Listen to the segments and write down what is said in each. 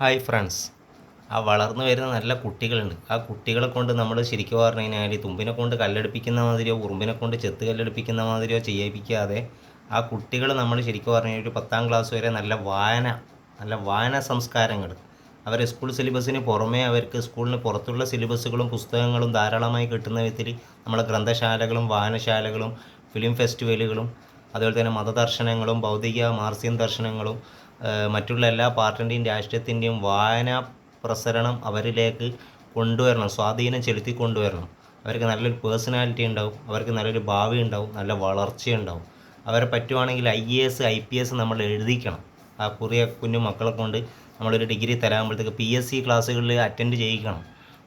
Hi friends. ആ വളർന്നു വരുന്ന നല്ല കുട്ടികളുണ്ട്. ആ കുട്ടികളെ കൊണ്ട് നമ്മൾ ശരിക്കും പറഞ്ഞു കഴിഞ്ഞാൽ തുമ്പിനെ കൊണ്ട് കല്ലെടുപ്പിക്കുന്ന മാതിരിയോ ഉറുമ്പിനെ കൊണ്ട് ചെത്ത് കല്ലെടുപ്പിക്കുന്ന മാതിരിയോ ചെയ്യിപ്പിക്കാതെ ആ കുട്ടികൾ നമ്മൾ ശരിക്കും പറഞ്ഞു കഴിഞ്ഞാൽ ഒരു 10ാം ക്ലാസ് വരെ നല്ല വായന സംസ്കാരങ്ങൾ അവരെ സ്കൂൾ സിലബസിന് പുറമേ അവർക്ക് സ്കൂളിന് പുറത്തുള്ള സിലബസുകളും പുസ്തകങ്ങളും ധാരാളമായി കിട്ടുന്ന വിധത്തിൽ നമ്മളെ ഗ്രന്ഥശാലകളും വായനശാലകളും ഫിലിം ഫെസ്റ്റിവലുകളും അതുപോലെ തന്നെ മതദർശനങ്ങളും ഭൗതിക മാർസിയൻ ദർശനങ്ങളും മറ്റുള്ള എല്ലാ പാർട്ടിൻ്റെയും രാഷ്ട്രീയത്തിൻ്റെയും വായന പ്രസരണം അവരിലേക്ക് കൊണ്ടുവരണം, സ്വാധീനം ചെലുത്തി കൊണ്ടുവരണം. അവർക്ക് നല്ലൊരു പേഴ്സണാലിറ്റി ഉണ്ടാവും, അവർക്ക് നല്ലൊരു ഭാവി ഉണ്ടാവും, നല്ല വളർച്ചയുണ്ടാവും. അവരെ പറ്റുവാണെങ്കിൽ IAS IPS നമ്മൾ എഴുതിക്കണം. ആ കുറിയ കുഞ്ഞു മക്കളെ കൊണ്ട് നമ്മളൊരു ഡിഗ്രി തരാകുമ്പോഴത്തേക്ക് PSC ക്ലാസ്സുകളിൽ അറ്റൻഡ് ചെയ്യിക്കണം.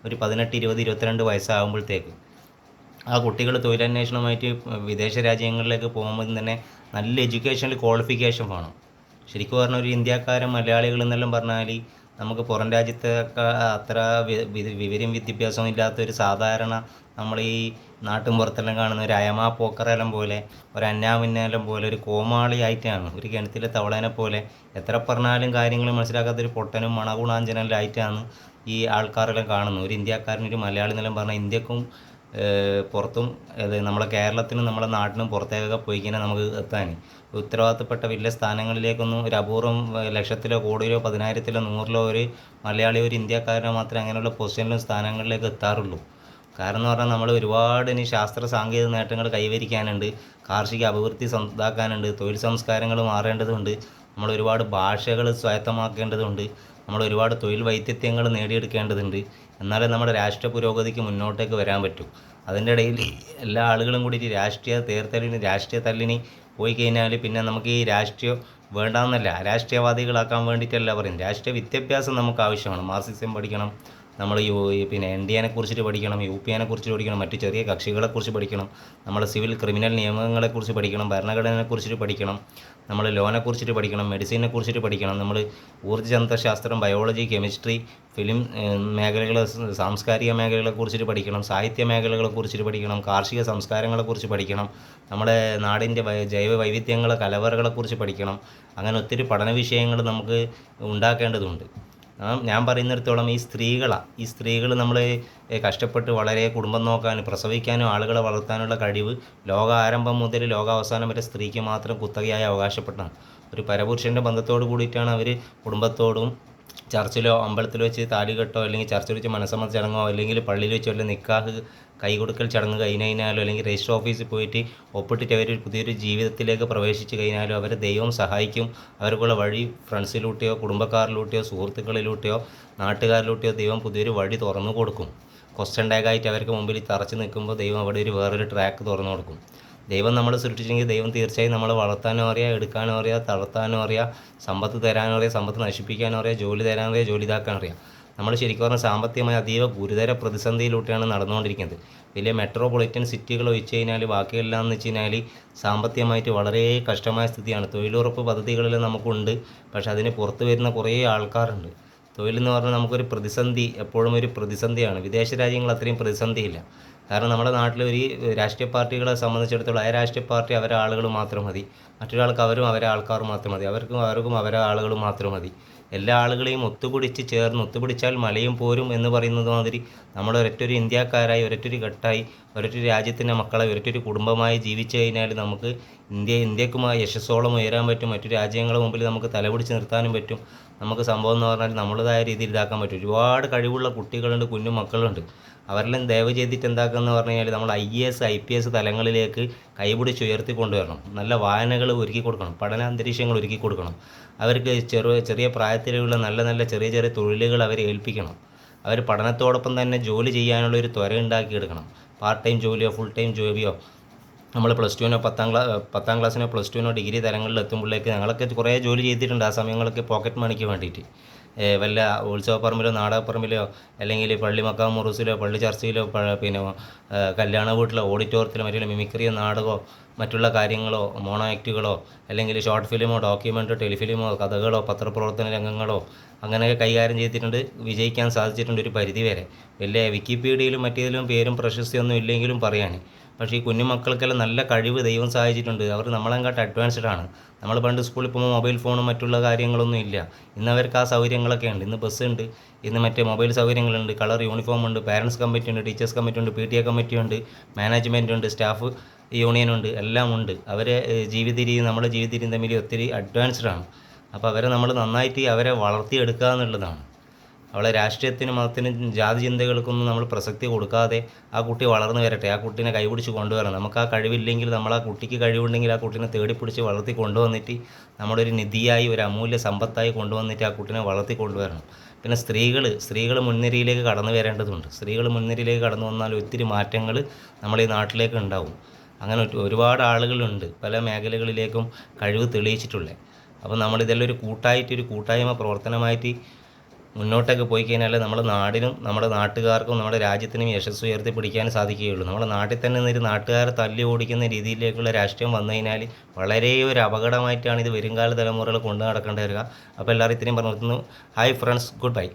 ഒരു 18, 20, 22 വയസ്സാകുമ്പോഴത്തേക്ക് ആ കുട്ടികൾ തൊഴിലന്വേഷണമായിട്ട് വിദേശ രാജ്യങ്ങളിലേക്ക് പോകുമ്പോൾ തന്നെ നല്ല എഡ്യൂക്കേഷണൽ ക്വാളിഫിക്കേഷൻ വേണം. ശരിക്കും പറഞ്ഞ ഒരു ഇന്ത്യക്കാരൻ മലയാളികൾ എന്നെല്ലാം പറഞ്ഞാൽ നമുക്ക് പുറം രാജ്യത്തൊക്കെ അത്ര വിവരം വിദ്യാഭ്യാസവും ഇല്ലാത്തൊരു സാധാരണ നമ്മൾ ഈ നാട്ടും പുറത്തെല്ലാം കാണുന്ന ഒരു അയമ പോക്കറെല്ലാം പോലെ ഒരു അന്നാമിന്നെല്ലാം പോലെ ഒരു കോമാളി ആയിട്ടാണ്, ഒരു കിണറ്റിലെ തവളേനെ പോലെ എത്ര പറഞ്ഞാലും കാര്യങ്ങൾ മനസ്സിലാക്കാത്തൊരു പൊട്ടനും മണഗുണാഞ്ചനെല്ലാം ആയിട്ടാണ് ഈ ആൾക്കാരെല്ലാം കാണുന്നത്. ഒരു ഇന്ത്യക്കാരൻ ഒരു മലയാളി എന്നെല്ലാം പറഞ്ഞാൽ ഇന്ത്യക്കും പുറത്തും നമ്മളെ കേരളത്തിനും നമ്മളെ നാട്ടിനും പുറത്തേക്കൊക്കെ പോയി കഴിഞ്ഞാൽ നമുക്ക് എത്താൻ ഉത്തരവാദിത്തപ്പെട്ട വലിയ സ്ഥാനങ്ങളിലേക്കൊന്നും ഒരു അപൂർവം ലക്ഷത്തിലോ കോടിയിലോ 10,000-ലോ 100-ലോ ഒരു മലയാളി ഒരു ഇന്ത്യക്കാരനോ മാത്രമേ അങ്ങനെയുള്ള പൊസിഷനിലും സ്ഥാനങ്ങളിലേക്ക് എത്താറുള്ളൂ. കാരണം എന്ന് പറഞ്ഞാൽ നമ്മൾ ഒരുപാട് ഇനി ശാസ്ത്ര സാങ്കേതിക നേട്ടങ്ങൾ കൈവരിക്കാനുണ്ട്, കാർഷിക അഭിവൃദ്ധി ഇതാക്കാനുണ്ട്, തൊഴിൽ സംസ്കാരങ്ങൾ മാറേണ്ടതുണ്ട്, നമ്മൾ ഒരുപാട് ഭാഷകൾ സ്വായത്തമാക്കേണ്ടതുണ്ട്, നമ്മൾ ഒരുപാട് തൊഴിൽ വൈദഗ്ധ്യങ്ങൾ നേടിയെടുക്കേണ്ടതുണ്ട്. എന്നാലേ നമ്മുടെ രാഷ്ട്ര പുരോഗതിക്ക് മുന്നോട്ടേക്ക് വരാൻ പറ്റൂ. അതിൻ്റെ ഇടയിൽ എല്ലാ ആളുകളും കൂടിയിട്ട് രാഷ്ട്രീയ തല്ലിന് പോയി കഴിഞ്ഞാൽ പിന്നെ നമുക്ക് ഈ രാഷ്ട്രീയം വേണ്ടാന്നല്ല, രാഷ്ട്രീയവാദികളാക്കാൻ വേണ്ടിയിട്ടല്ല പറയും. രാഷ്ട്രീയ വിദ്യാഭ്യാസം നമുക്ക് ആവശ്യമാണ്. മാർക്സിസം പഠിക്കണം, നമ്മൾ പിന്നെ NDAനെ കുറിച്ചിട്ട് പഠിക്കണം, UPAനെ കുറിച്ചിട്ട് പഠിക്കണം, മറ്റു ചെറിയ കക്ഷികളെക്കുറിച്ച് പഠിക്കണം, നമ്മൾ സിവിൽ ക്രിമിനൽ നിയമങ്ങളെക്കുറിച്ച് പഠിക്കണം, ഭരണഘടനയെക്കുറിച്ചിട്ട് പഠിക്കണം, നമ്മൾ ലോനെ കുറിച്ചിട്ട് പഠിക്കണം, മെഡിസിനെ കുറിച്ചിട്ട് പഠിക്കണം, നമ്മൾ ഊർജ്ജതന്ത്രശാസ്ത്രം, ബയോളജി, കെമിസ്ട്രി, ഫിലിം മേഖലകൾ, സാംസ്കാരിക മേഖലകളെക്കുറിച്ചിട്ട് പഠിക്കണം, സാഹിത്യ മേഖലകളെക്കുറിച്ചിട്ട് പഠിക്കണം, കാർഷിക സംസ്കാരങ്ങളെക്കുറിച്ച് പഠിക്കണം, നമ്മുടെ നാടിൻ്റെ ജൈവ വൈവിധ്യങ്ങളെ കലവറകളെക്കുറിച്ച് പഠിക്കണം. അങ്ങനെ ഒത്തിരി പഠന വിഷയങ്ങൾ നമുക്ക് ഉണ്ടാക്കേണ്ടതുണ്ട്. ഞാൻ പറയുന്നിടത്തോളം ഈ സ്ത്രീകൾ നമ്മൾ കഷ്ടപ്പെട്ട് വളരെ കുടുംബം നോക്കാനും പ്രസവിക്കാനും ആളുകളെ വളർത്താനുള്ള കഴിവ് ലോകാരംഭം മുതൽ ലോകാവസാനം വരെ സ്ത്രീക്ക് മാത്രം കുത്തകയായി അവകാശപ്പെട്ടതാണ്. ഒരു പരപുരുഷൻ്റെ ബന്ധത്തോട് കൂടിയിട്ടാണ് അവർ കുടുംബത്തോടും ചർച്ചിലോ അമ്പലത്തിലോ വെച്ച് താലികെട്ടോ അല്ലെങ്കിൽ ചർച്ചിൽ വെച്ച് മനസ്സമ്മത ചടങ്ങോ അല്ലെങ്കിൽ പള്ളിയിൽ വെച്ചോ അല്ലെങ്കിൽ നിക്കാഹ് കൈകൊടുക്കൽ ചടങ്ങ് കഴിഞ്ഞാലോ അല്ലെങ്കിൽ രജിസ്റ്റർ ഓഫീസിൽ പോയിട്ട് ഒപ്പിട്ടിട്ട് അവർ പുതിയൊരു ജീവിതത്തിലേക്ക് പ്രവേശിച്ച് കഴിഞ്ഞാലും അവരെ ദൈവം സഹായിക്കും. അവർക്കുള്ള വഴി ഫ്രണ്ട്സിലൂടെയോ കുടുംബക്കാരിലൂടെയോ സുഹൃത്തുക്കളിലൂടെയോ നാട്ടുകാരിലൂടെയോ ദൈവം പുതിയൊരു വഴി തുറന്നു കൊടുക്കും. ക്വസ്റ്റ്യൻ ടാഗായിട്ട് അവർക്ക് മുമ്പിൽ തറച്ച് നിൽക്കുമ്പോൾ ദൈവം അവിടെ വേറൊരു ട്രാക്ക് തുറന്നു കൊടുക്കും. ദൈവം നമ്മളെ സൃഷ്ടിച്ചെങ്കിൽ ദൈവം തീർച്ചയായും നമ്മളെ വളർത്താനും അറിയാം, എടുക്കാനും അറിയാം, തളർത്താനും അറിയാം, സമ്പത്ത് തരാനും അറിയാം, സമ്പത്ത് നശിപ്പിക്കാനും അറിയാം, ജോലി തരാനും അറിയാം, ജോലി ഇതാക്കാനും അറിയാം. നമ്മൾ ശരിക്കും പറഞ്ഞാൽ സാമ്പത്തികമായി അതീവ ഗുരുതര പ്രതിസന്ധിയിലൂടെയാണ് നടന്നുകൊണ്ടിരിക്കുന്നത്. വലിയ മെട്രോപൊളിറ്റൻ സിറ്റികൾ ഒഴിച്ച് കഴിഞ്ഞാൽ ബാക്കിയെല്ലാം എന്ന് വെച്ച് കഴിഞ്ഞാൽ സാമ്പത്തികമായിട്ട് വളരെ കഷ്ടമായ സ്ഥിതിയാണ്. തൊഴിലുറപ്പ് പദ്ധതികളെല്ലാം നമുക്കുണ്ട്, പക്ഷെ അതിന് പുറത്ത് വരുന്ന കുറേ ആൾക്കാരുണ്ട്. തൊഴിലെന്ന് പറഞ്ഞാൽ നമുക്കൊരു പ്രതിസന്ധി, എപ്പോഴും ഒരു പ്രതിസന്ധിയാണ്. വിദേശ രാജ്യങ്ങൾ അത്രയും പ്രതിസന്ധിയില്ല. കാരണം നമ്മുടെ നാട്ടിൽ ഒരു രാഷ്ട്രീയ പാർട്ടികളെ സംബന്ധിച്ചിടത്തോളം ആ രാഷ്ട്രീയ പാർട്ടി അവരെ ആളുകൾ മാത്രം മതി, മറ്റൊരാൾക്ക് അവരും അവരെ ആൾക്കാർ മാത്രം മതി, അവർക്കും അവരെ ആളുകൾ മാത്രം മതി. എല്ലാ ആളുകളെയും ഒത്തുപിടിച്ചാൽ മലയും പോരും എന്ന് പറയുന്നത് മാതിരി നമ്മൾ ഒരൊറ്റൊരു ഇന്ത്യക്കാരായി ഒരൊറ്റൊരു ഘട്ടമായി ഒരൊറ്റൊരു രാജ്യത്തിൻ്റെ മക്കളെ ഒരൊറ്റൊരു കുടുംബമായി ജീവിച്ചു കഴിഞ്ഞാൽ നമുക്ക് ഇന്ത്യക്കുമായി യശസ്സോളം ഉയരാൻ പറ്റും. മറ്റു രാജ്യങ്ങളുടെ മുമ്പിൽ നമുക്ക് തലപിടിച്ച് നിർത്താനും പറ്റും. നമുക്ക് സംഭവം എന്ന് പറഞ്ഞാൽ നമ്മുടേതായ രീതിയിൽ ഇതാക്കാൻ പറ്റും. ഒരുപാട് കഴിവുള്ള കുട്ടികളുണ്ട്, കുഞ്ഞു മക്കളുണ്ട്. അവരെല്ലാം ദയവ് ചെയ്തിട്ട് എന്താക്കുകയെന്ന് പറഞ്ഞു കഴിഞ്ഞാൽ നമ്മൾ IAS IPS തലങ്ങളിലേക്ക് കൈപിടിച്ച് കൊണ്ടുവരണം. നല്ല വായനകൾ ഒരുക്കി കൊടുക്കണം, പഠന അന്തരീക്ഷങ്ങൾ ഒരുക്കി കൊടുക്കണം. അവർക്ക് ചെറിയ പ്രായത്തിലുള്ള നല്ല ചെറിയ തൊഴിലുകൾ അവരെ ഏൽപ്പിക്കണം. അവർ പഠനത്തോടൊപ്പം തന്നെ ജോലി ചെയ്യാനുള്ളൊരു ത്വര ഉണ്ടാക്കിയെടുക്കണം. പാർട്ട് ടൈം ജോലിയോ ഫുൾ ടൈം ജോലിയോ നമ്മൾ +2നോ 10ാം ക്ലാസ്സിനോ +2നോ ഡിഗ്രി തലങ്ങളിൽ എത്തുമ്പോഴേക്ക് ഞങ്ങളൊക്കെ കുറേ ജോലി ചെയ്തിട്ടുണ്ട്. ആ സമയങ്ങളൊക്കെ പോക്കറ്റ് മണിക്ക് വേണ്ടിയിട്ട് വല്ല ഉത്സവപ്പറമ്പിലോ നാടകപ്പറമ്പിലോ അല്ലെങ്കിൽ പള്ളി മക്കാം മുറൂസിലോ പള്ളി ചർച്ചയിലോ പിന്നെ കല്യാണ വീട്ടിലോ ഓഡിറ്റോറിയത്തിലോ മറ്റുള്ള മിമിക്രിയോ നാടകമോ മറ്റുള്ള കാര്യങ്ങളോ മോണോ ആക്റ്റുകളോ അല്ലെങ്കിൽ ഷോർട്ട് ഫിലിമോ ഡോക്യുമെൻ്ററി ടെലിഫിലിമോ കഥകളോ പത്രപ്രവർത്തന രംഗങ്ങളോ അങ്ങനെയൊക്കെ കൈകാര്യം ചെയ്തിട്ടുണ്ട്. വിജയിക്കാൻ സാധിച്ചിട്ടുണ്ട് ഒരു പരിധിവരെ. വലിയ വിക്കിപീഡിയയിലും മറ്റേതിലും പേരും പ്രശസ്തിയൊന്നും ഇല്ലെങ്കിലും പറയാൻ. പക്ഷേ ഈ കുഞ്ഞുമക്കൾക്കെല്ലാം നല്ല കഴിവ് ദൈവം സഹായിച്ചിട്ടുണ്ട്. അവർ നമ്മളെങ്ങാട്ട് അഡ്വാൻസ്ഡ് ആണ്. നമ്മൾ പണ്ട് സ്കൂളിൽ പോകുമ്പോൾ മൊബൈൽ ഫോണും മറ്റുള്ള കാര്യങ്ങളൊന്നും ഇല്ല. ഇന്ന് അവർക്ക് ആ സൗകര്യങ്ങളൊക്കെ ഉണ്ട്. ഇന്ന് ബസ്സുണ്ട്, ഇന്ന് മറ്റേ മൊബൈൽ സൗകര്യങ്ങളുണ്ട്, കളർ യൂണിഫോം ഉണ്ട്, പാരൻസ് കമ്മിറ്റി ഉണ്ട്, ടീച്ചേഴ്സ് കമ്മിറ്റി ഉണ്ട്, PTA കമ്മിറ്റി ഉണ്ട്, മാനേജ്മെൻ്റ് ഉണ്ട്, സ്റ്റാഫ് യൂണിയനുണ്ട്, എല്ലാം ഉണ്ട്. അവരെ ജീവിത രീതിയും നമ്മുടെ ജീവിത രീതിയും തമ്മിൽ ഒത്തിരി അഡ്വാൻസ്ഡ് ആണ്. അപ്പോൾ അവരെ നമ്മൾ നന്നായിട്ട് അവരെ വളർത്തിയെടുക്കുക എന്നുള്ളതാണ്. അവളെ രാഷ്ട്രീയത്തിനും മതത്തിനും ജാതി ചിന്തകൾക്കൊന്നും നമ്മൾ പ്രസക്തി കൊടുക്കാതെ ആ കുട്ടി വളർന്നു വരട്ടെ, ആ കുട്ടീനെ കൈപിടിച്ച് കൊണ്ടുവരണം. നമുക്ക് ആ കഴിവില്ലെങ്കിൽ നമ്മൾ ആ കുട്ടിക്ക് കഴിവുണ്ടെങ്കിൽ ആ കുട്ടീനെ തേടിപ്പിടിച്ച് വളർത്തി കൊണ്ടുവന്നിട്ട് നമ്മുടെ ഒരു നിധിയായി, ഒരു അമൂല്യ സമ്പത്തായി കൊണ്ടുവന്നിട്ട് ആ കുട്ടീനെ വളർത്തി കൊണ്ടുവരണം. പിന്നെ സ്ത്രീകൾ മുൻനിരയിലേക്ക് കടന്നു വരേണ്ടതുണ്ട്. സ്ത്രീകൾ മുൻനിരയിലേക്ക് കടന്നു വന്നാൽ ഒത്തിരി മാറ്റങ്ങൾ നമ്മുടെ ഈ നാട്ടിലേക്ക് ഉണ്ടാവും. അങ്ങനെ ഒരുപാട് ആളുകളുണ്ട് പല മേഖലകളിലേക്കും കഴിവ് തെളിയിച്ചിട്ടുള്ളത്. അപ്പോൾ നമ്മളിതെല്ലാം ഒരു കൂട്ടായ്മ പ്രവർത്തനമായിട്ട് മുന്നോട്ടൊക്കെ പോയി കഴിഞ്ഞാൽ നമ്മുടെ നാടിനും നമ്മുടെ നാട്ടുകാർക്കും നമ്മുടെ രാജ്യത്തിനും യശസ്സ് ഉയർത്തിപ്പിടിക്കാൻ സാധിക്കുകയുള്ളൂ. നമ്മുടെ നാട്ടിൽ തന്നെ നിന്നൊരു നാട്ടുകാരെ തല്ലി ഓടിക്കുന്ന രീതിയിലേക്കുള്ള രാഷ്ട്രീയം വന്നു കഴിഞ്ഞാൽ വളരെ ഒരു അപകടമായിട്ടാണ് ഇത് വരുംകാല തലമുറകൾ കൊണ്ടു നടക്കേണ്ടി വരിക. അപ്പോൾ എല്ലാവരും ഇത്രയും പറഞ്ഞു നിർത്തുന്നു. Hi friends, good bye.